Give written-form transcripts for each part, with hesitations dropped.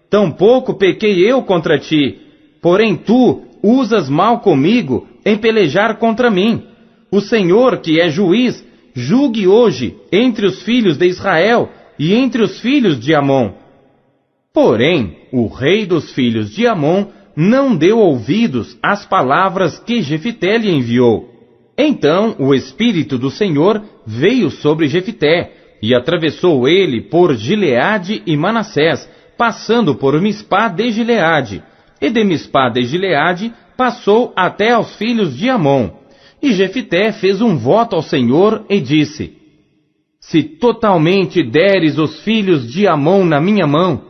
tampouco pequei eu contra ti, porém tu usas mal comigo em pelejar contra mim. O Senhor, que é juiz, julgue hoje entre os filhos de Israel e entre os filhos de Amon. Porém, o rei dos filhos de Amon não deu ouvidos às palavras que Jefité lhe enviou. Então o Espírito do Senhor veio sobre Jefité, e atravessou ele por Gileade e Manassés, passando por Mispá de Gileade, e de Mispá de Gileade passou até aos filhos de Amon. E Jefité fez um voto ao Senhor e disse: se totalmente deres os filhos de Amon na minha mão,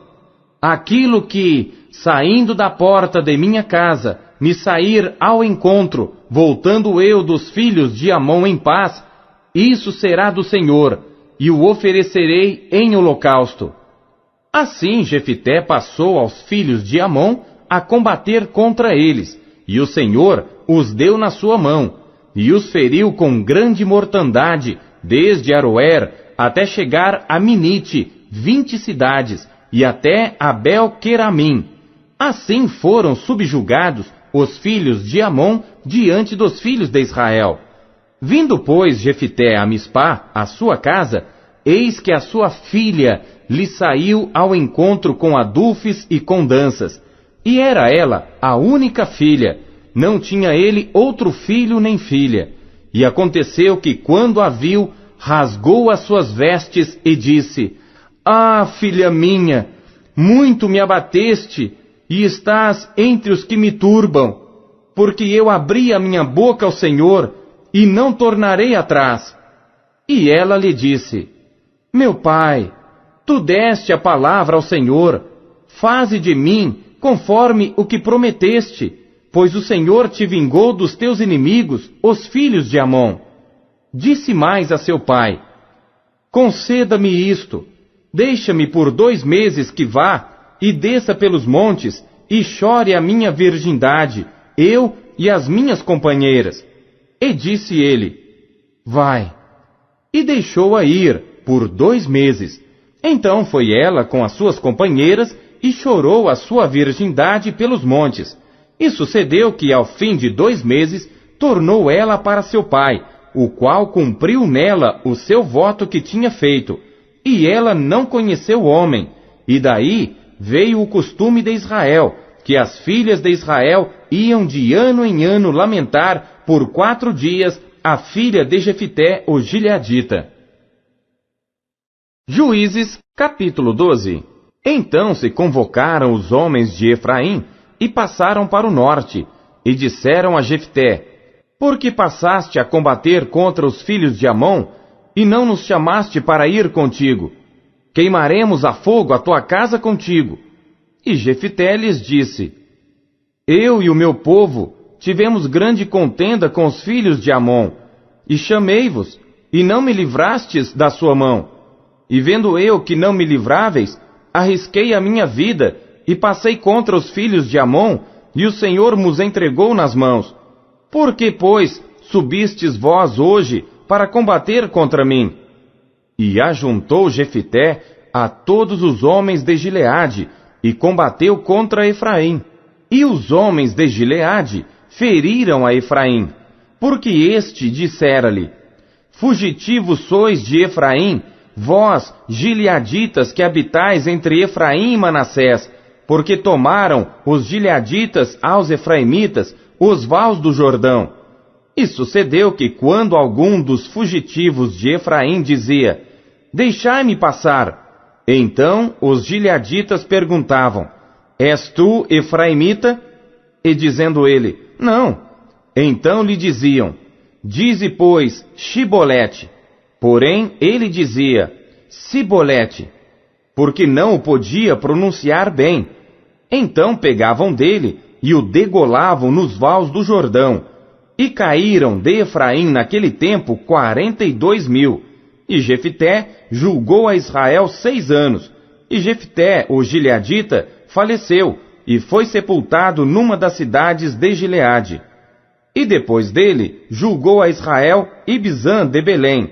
aquilo que, saindo da porta de minha casa, me sair ao encontro, voltando eu dos filhos de Amon em paz, isso será do Senhor, e o oferecerei em holocausto. Assim Jefité passou aos filhos de Amon a combater contra eles, e o Senhor os deu na sua mão, e os feriu com grande mortandade, desde Aroer até chegar a Minite, 20 cidades, e até Abel-Queramim. Assim foram subjugados os filhos de Amon diante dos filhos de Israel. Vindo, pois, Jefité a Mispá, a sua casa, eis que a sua filha lhe saiu ao encontro com adufes e com danças. E era ela a única filha, não tinha ele outro filho nem filha. E aconteceu que, quando a viu, rasgou as suas vestes e disse: ah, filha minha, muito me abateste, e estás entre os que me turbam, porque eu abri a minha boca ao Senhor, e não tornarei atrás. E ela lhe disse: meu pai, tu deste a palavra ao Senhor, faze de mim conforme o que prometeste, pois o Senhor te vingou dos teus inimigos, os filhos de Amon. Disse mais a seu pai: conceda-me isto, deixa-me por 2 meses que vá, e desça pelos montes, e chore a minha virgindade, eu e as minhas companheiras. E disse ele: vai. E deixou-a ir por 2 meses. Então foi ela com as suas companheiras, e chorou a sua virgindade pelos montes. E sucedeu que, ao fim de 2 meses, tornou ela para seu pai, o qual cumpriu nela o seu voto que tinha feito. E ela não conheceu o homem. E daí veio o costume de Israel, que as filhas de Israel iam de ano em ano lamentar por 4 dias a filha de Jefité, o gileadita. Juízes, capítulo 12. Então se convocaram os homens de Efraim, e passaram para o norte, e disseram a Jefté: por que passaste a combater contra os filhos de Amon, e não nos chamaste para ir contigo? Queimaremos a fogo a tua casa contigo. E Jefté lhes disse: eu e o meu povo tivemos grande contenda com os filhos de Amon, e chamei-vos, e não me livrastes da sua mão. E vendo eu que não me livráveis, arrisquei a minha vida, e passei contra os filhos de Amon, e o Senhor nos entregou nas mãos. Por que, pois, subistes vós hoje para combater contra mim? E ajuntou Jefté a todos os homens de Gileade, e combateu contra Efraim. E os homens de Gileade feriram a Efraim, porque este dissera-lhe: fugitivos sois de Efraim, vós, gileaditas, que habitais entre Efraim e Manassés, porque tomaram os gileaditas aos efraimitas os vales do Jordão. E sucedeu que, quando algum dos fugitivos de Efraim dizia: deixai-me passar, então os gileaditas perguntavam: és tu efraimita? E dizendo ele: não. Então lhe diziam: dize, pois, Shibolete. Porém ele dizia: Sibolete, porque não o podia pronunciar bem. Então pegavam dele e o degolavam nos vales do Jordão. E caíram de Efraim naquele tempo 42.000. E Jefté julgou a Israel 6 anos. E Jefté, o gileadita, faleceu, e foi sepultado numa das cidades de Gileade. E depois dele julgou a Israel Ibzan de Belém.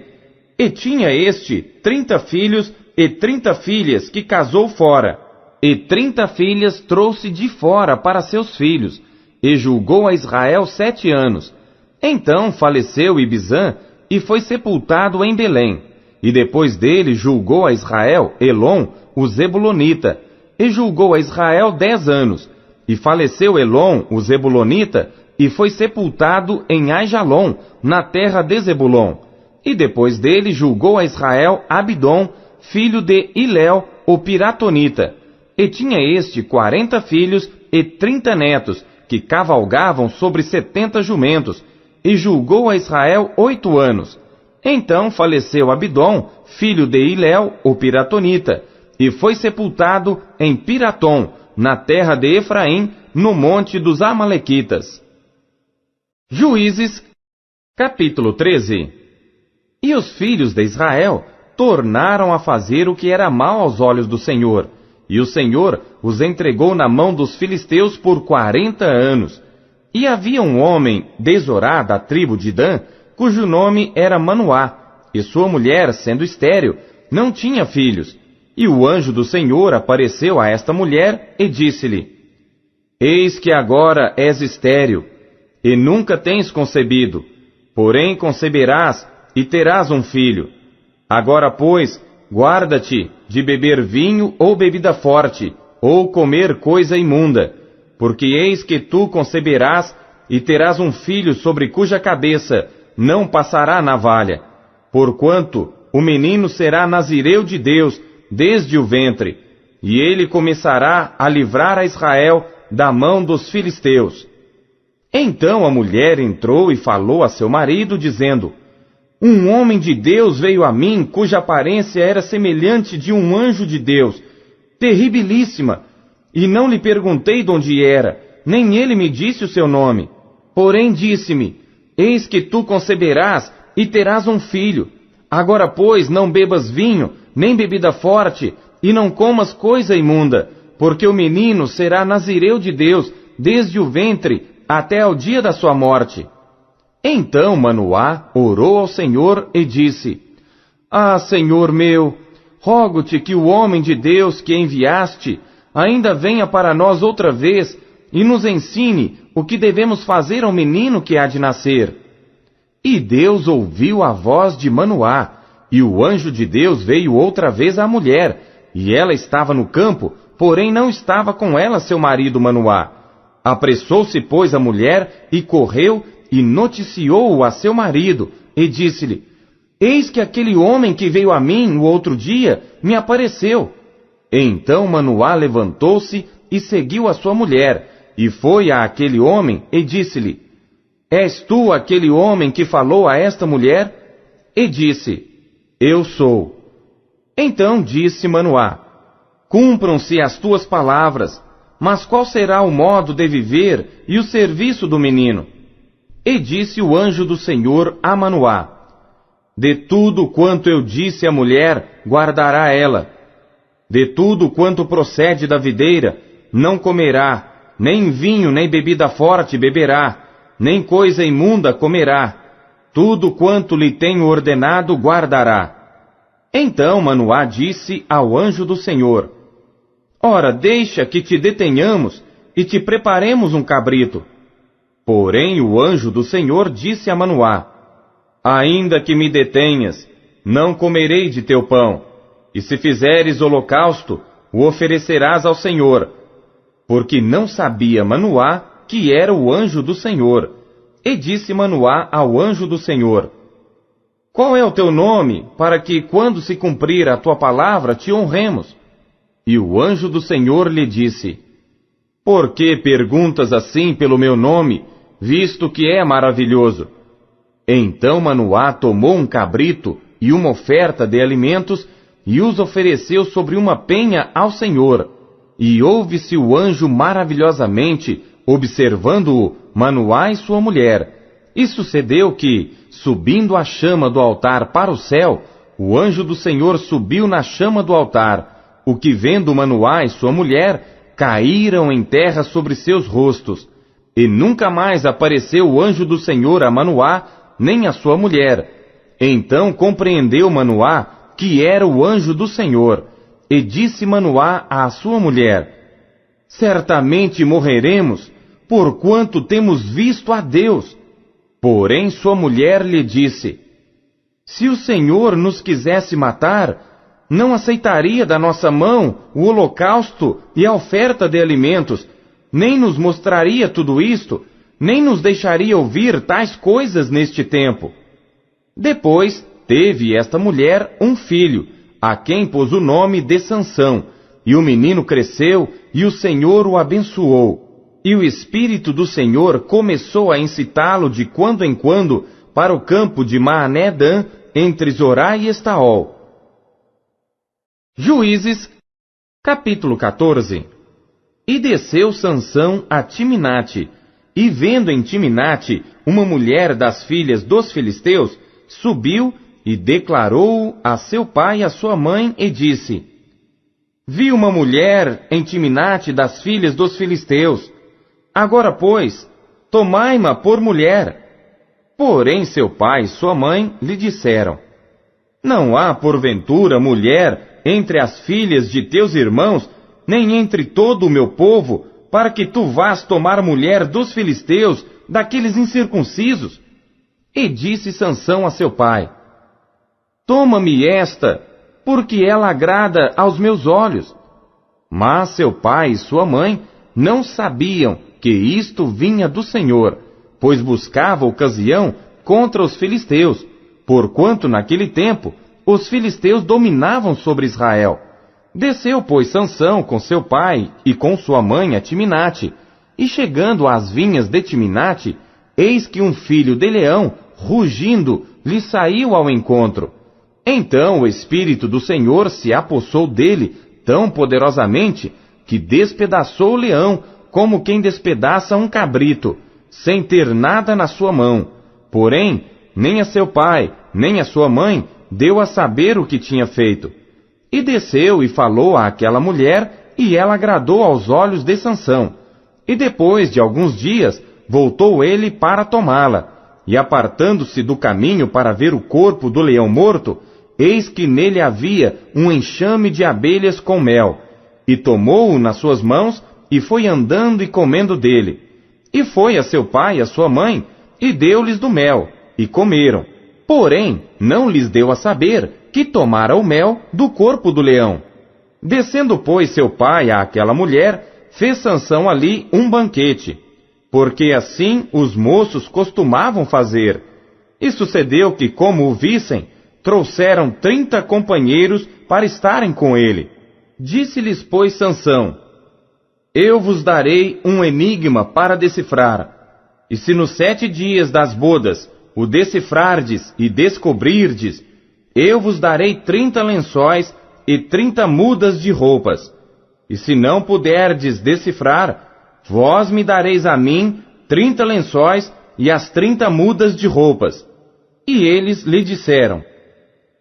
E tinha este 30 filhos e 30 filhas que casou fora. e 30 filhas trouxe de fora para seus filhos, e julgou a Israel 7 anos. Então faleceu Ibzan, e foi sepultado em Belém. E depois dele julgou a Israel Elon, o Zebulonita, e julgou a Israel 10 anos. E faleceu Elon, o Zebulonita, e foi sepultado em Aijalon, na terra de Zebulon. E depois dele julgou a Israel Abidom, filho de Hilel, o Piratonita. E tinha este 40 filhos e 30 netos, que cavalgavam sobre 70 jumentos, e julgou a Israel 8 anos. Então faleceu Abidom, filho de Hilel, o Piratonita, e foi sepultado em Piratom, na terra de Efraim, no monte dos Amalequitas. Juízes, capítulo 13. E os filhos de Israel tornaram a fazer o que era mal aos olhos do Senhor, e o Senhor os entregou na mão dos filisteus por 40 anos. E havia um homem de Zorá, da tribo de Dan, cujo nome era Manoá, e sua mulher, sendo estéril, não tinha filhos. E o anjo do Senhor apareceu a esta mulher e disse-lhe: Eis que agora és estéril, e nunca tens concebido, porém conceberás e terás um filho. Agora, pois, guarda-te de beber vinho ou bebida forte, ou comer coisa imunda, porque eis que tu conceberás e terás um filho sobre cuja cabeça não passará navalha, porquanto o menino será nazireu de Deus desde o ventre, e ele começará a livrar a Israel da mão dos filisteus. Então a mulher entrou e falou a seu marido, dizendo: Um homem de Deus veio a mim, cuja aparência era semelhante de um anjo de Deus, terribilíssima, e não lhe perguntei de onde era, nem ele me disse o seu nome. Porém disse-me: Eis que tu conceberás e terás um filho. Agora, pois, não bebas vinho, nem bebida forte, e não comas coisa imunda, porque o menino será nazireu de Deus desde o ventre até ao dia da sua morte. Então Manoá orou ao Senhor e disse: Ah, Senhor meu, rogo-te que o homem de Deus que enviaste ainda venha para nós outra vez e nos ensine o que devemos fazer ao menino que há de nascer. E Deus ouviu a voz de Manoá, e o anjo de Deus veio outra vez à mulher, e ela estava no campo, porém não estava com ela seu marido Manoá. Apressou-se, pois, a mulher, e correu, e noticiou-o a seu marido, e disse-lhe: Eis que aquele homem que veio a mim o outro dia me apareceu. Então Manoá levantou-se e seguiu a sua mulher, e foi a aquele homem e disse-lhe: És tu aquele homem que falou a esta mulher? E disse: Eu sou. Então disse Manoá: Cumpram-se as tuas palavras, mas qual será o modo de viver e o serviço do menino? E disse o anjo do Senhor a Manoá: De tudo quanto eu disse à mulher, guardará ela. De tudo quanto procede da videira, não comerá, nem vinho nem bebida forte beberá, nem coisa imunda comerá. Tudo quanto lhe tenho ordenado guardará. Então Manoá disse ao anjo do Senhor: Ora, deixa que te detenhamos e te preparemos um cabrito. Porém o anjo do Senhor disse a Manoá: Ainda que me detenhas, não comerei de teu pão, e se fizeres holocausto, o oferecerás ao Senhor. Porque não sabia Manoá que era o anjo do Senhor. E disse Manoá ao anjo do Senhor: Qual é o teu nome, para que, quando se cumprir a tua palavra, te honremos? E o anjo do Senhor lhe disse: Por que perguntas assim pelo meu nome, visto que é maravilhoso? Então Manoá tomou um cabrito e uma oferta de alimentos e os ofereceu sobre uma penha ao Senhor. E ouve-se o anjo maravilhosamente, observando-o, Manoá e sua mulher. E sucedeu que, subindo a chama do altar para o céu, o anjo do Senhor subiu na chama do altar, o que vendo Manoá e sua mulher, caíram em terra sobre seus rostos. E nunca mais apareceu o anjo do Senhor a Manoá, nem a sua mulher. Então compreendeu Manoá que era o anjo do Senhor, e disse Manoá à sua mulher: certamente morreremos, porquanto temos visto a Deus. Porém sua mulher lhe disse: se o Senhor nos quisesse matar, não aceitaria da nossa mão o holocausto e a oferta de alimentos, nem nos mostraria tudo isto, nem nos deixaria ouvir tais coisas neste tempo. Depois teve esta mulher um filho, a quem pôs o nome de Sansão, e o menino cresceu, e o Senhor o abençoou. E o Espírito do Senhor começou a incitá-lo de quando em quando para o campo de Maané-Dan, entre Zorá e Estaol. Juízes, capítulo 14. E desceu Sansão a Timinate, e vendo em Timinate uma mulher das filhas dos filisteus, subiu e declarou a seu pai e a sua mãe, e disse: vi uma mulher em Timinate das filhas dos filisteus. Agora, pois, tomai-ma por mulher. Porém seu pai e sua mãe lhe disseram: não há porventura mulher entre as filhas de teus irmãos, nem entre todo o meu povo, para que tu vás tomar mulher dos filisteus, daqueles incircuncisos? E disse Sansão a seu pai: toma-me esta, porque ela agrada aos meus olhos. Mas seu pai e sua mãe não sabiam que isto vinha do Senhor, pois buscava ocasião contra os filisteus, porquanto naquele tempo os filisteus dominavam sobre Israel. Desceu, pois, Sansão com seu pai e com sua mãe a Timinate, e chegando às vinhas de Timinate, eis que um filho de leão, rugindo, lhe saiu ao encontro. Então o Espírito do Senhor se apossou dele tão poderosamente que despedaçou o leão como quem despedaça um cabrito, sem ter nada na sua mão. Porém, nem a seu pai, nem a sua mãe deu a saber o que tinha feito. E desceu e falou àquela mulher, e ela agradou aos olhos de Sansão. E depois de alguns dias, voltou ele para tomá-la. E apartando-se do caminho para ver o corpo do leão morto, eis que nele havia um enxame de abelhas com mel. E tomou-o nas suas mãos, e foi andando e comendo dele. E foi a seu pai e a sua mãe, e deu-lhes do mel, e comeram. Porém, não lhes deu a saber que tomara o mel do corpo do leão. Descendo, pois, seu pai àquela mulher, fez Sansão ali um banquete, porque assim os moços costumavam fazer. E sucedeu que, como o vissem, trouxeram 30 companheiros para estarem com ele. Disse-lhes, pois, Sansão: eu vos darei um enigma para decifrar. E se nos 7 dias das bodas o decifrardes e descobrirdes, eu vos darei 30 lençóis e 30 mudas de roupas. E se não puderdes decifrar, vós me dareis a mim 30 lençóis e as 30 mudas de roupas. E eles lhe disseram: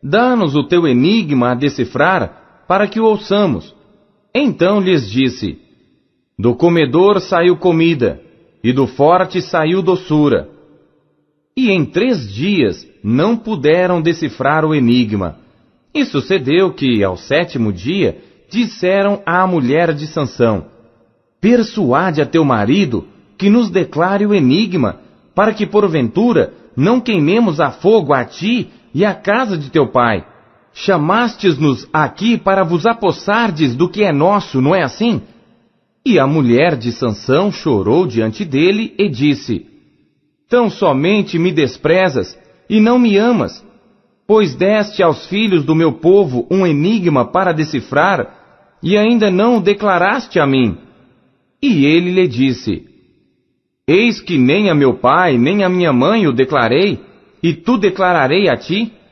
dá-nos o teu enigma a decifrar, para que o ouçamos. Então lhes disse: do comedor saiu comida, e do forte saiu doçura. E em 3 dias não puderam decifrar o enigma. E sucedeu que, ao 7º dia, disseram à mulher de Sansão: persuade a teu marido que nos declare o enigma, para que porventura não queimemos a fogo a ti e à casa de teu pai. Chamastes-nos aqui para vos apossardes do que é nosso, não é assim? E a mulher de Sansão chorou diante dele e disse: tão somente me desprezas e não me amas, pois deste aos filhos do meu povo um enigma para decifrar, e ainda não o declaraste a mim. E ele lhe disse: eis que nem a meu pai nem a minha mãe o declarei, e tu declararei a ti?